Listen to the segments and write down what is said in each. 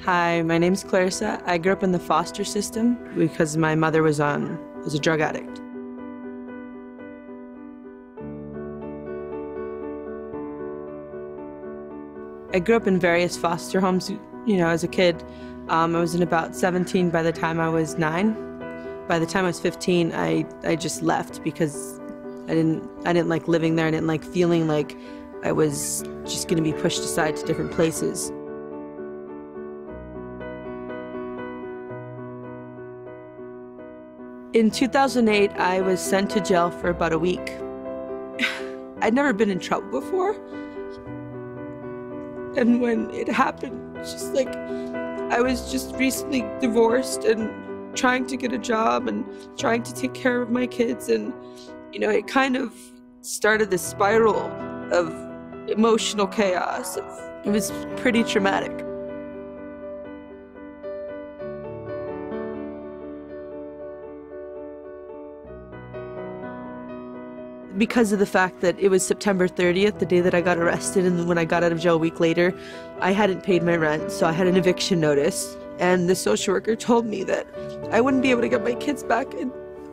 Hi, my name's Clarissa. I grew up in the foster system because my mother was a drug addict. I grew up in various foster homes, as a kid. I was in about 17 by the time I was 9. By the time I was 15, I just left because I didn't like living there. I didn't like feeling like I was just going to be pushed aside to different places. In 2008, I was sent to jail for about a week. I'd never been in trouble before. And when it happened, it's just like I was just recently divorced and trying to get a job and trying to take care of my kids. And, it kind of started this spiral of emotional chaos. It was pretty traumatic. Because of the fact that it was September 30th, the day that I got arrested, and when I got out of jail a week later, I hadn't paid my rent, so I had an eviction notice. And the social worker told me that I wouldn't be able to get my kids back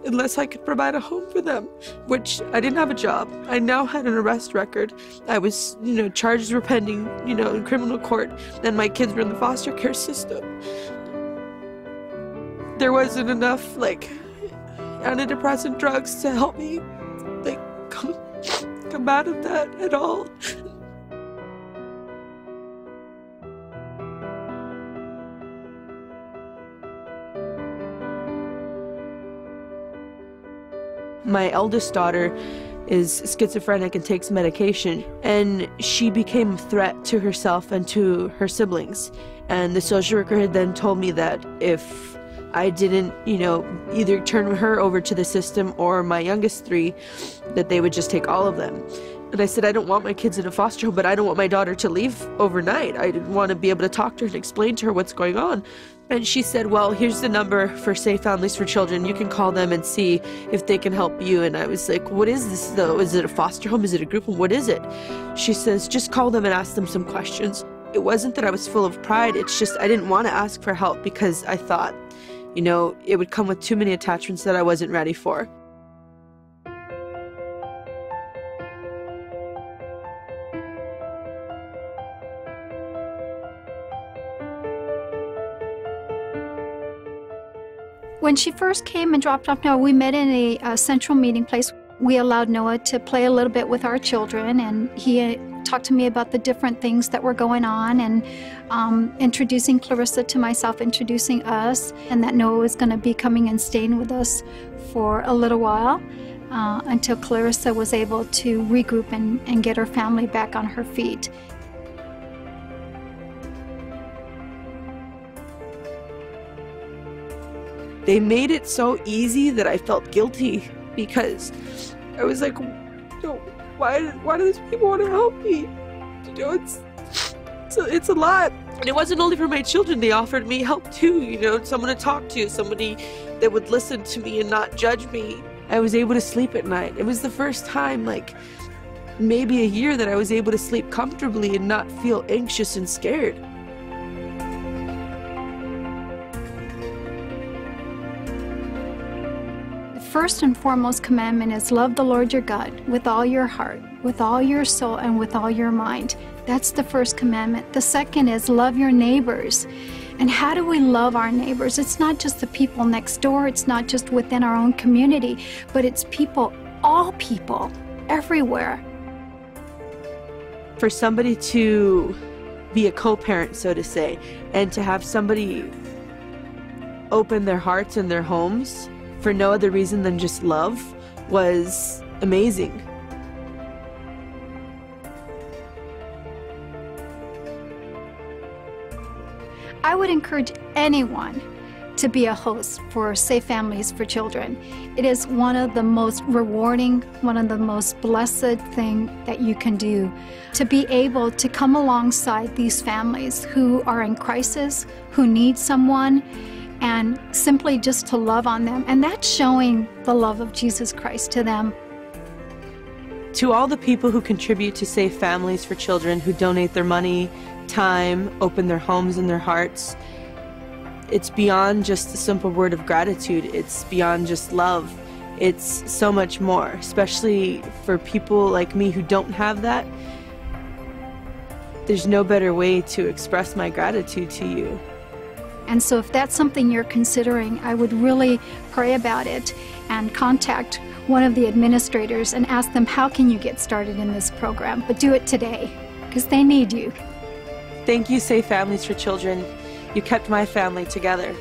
unless I could provide a home for them, which I didn't have a job. I now had an arrest record. I was, charges were pending, in criminal court, and my kids were in the foster care system. There wasn't enough, antidepressant drugs to help me, come out of that at all. My eldest daughter is schizophrenic and takes medication, and she became a threat to herself and to her siblings. And the social worker had then told me that if I didn't, either turn her over to the system or my youngest 3, that they would just take all of them. And I said, I don't want my kids in a foster home, but I don't want my daughter to leave overnight. I want to be able to talk to her and explain to her what's going on. And she said, well, here's the number for Safe Families for Children. You can call them and see if they can help you. And I was like, what is this though? Is it a foster home? Is it a group home? What is it? She says, just call them and ask them some questions. It wasn't that I was full of pride. It's just I didn't want to ask for help because I thought, it would come with too many attachments that I wasn't ready for. When she first came and dropped off Noah, we met in a central meeting place. We allowed Noah to play a little bit with our children, and he talked to me about the different things that were going on, and introducing Clarissa to myself, introducing us, and that Noah was going to be coming and staying with us for a little while until Clarissa was able to regroup and get her family back on her feet. They made it so easy that I felt guilty because I was like, why do these people want to help me? It's a lot. And it wasn't only for my children. They offered me help too, someone to talk to, somebody that would listen to me and not judge me. I was able to sleep at night. It was the first time, maybe a year, that I was able to sleep comfortably and not feel anxious and scared. First and foremost commandment is love the Lord your God with all your heart, with all your soul, and with all your mind. That's the first commandment. The second is love your neighbors. And how do we love our neighbors? It's not just the people next door. It's not just within our own community, but it's people, all people, everywhere. For somebody to be a co-parent, so to say, and to have somebody open their hearts and their homes for no other reason than just love was amazing. I would encourage anyone to be a host for Safe Families for Children. It is one of the most rewarding, one of the most blessed things that you can do, to be able to come alongside these families who are in crisis, who need someone, and simply just to love on them. And that's showing the love of Jesus Christ to them. To all the people who contribute to Safe Families for Children, who donate their money, time, open their homes and their hearts. It's beyond just a simple word of gratitude. It's beyond just love. It's so much more, especially for people like me who don't have that. There's no better way to express my gratitude to you. And so if that's something you're considering, I would really pray about it and contact one of the administrators and ask them, how can you get started in this program? But do it today, because they need you. Thank you, Safe Families for Children. You kept my family together.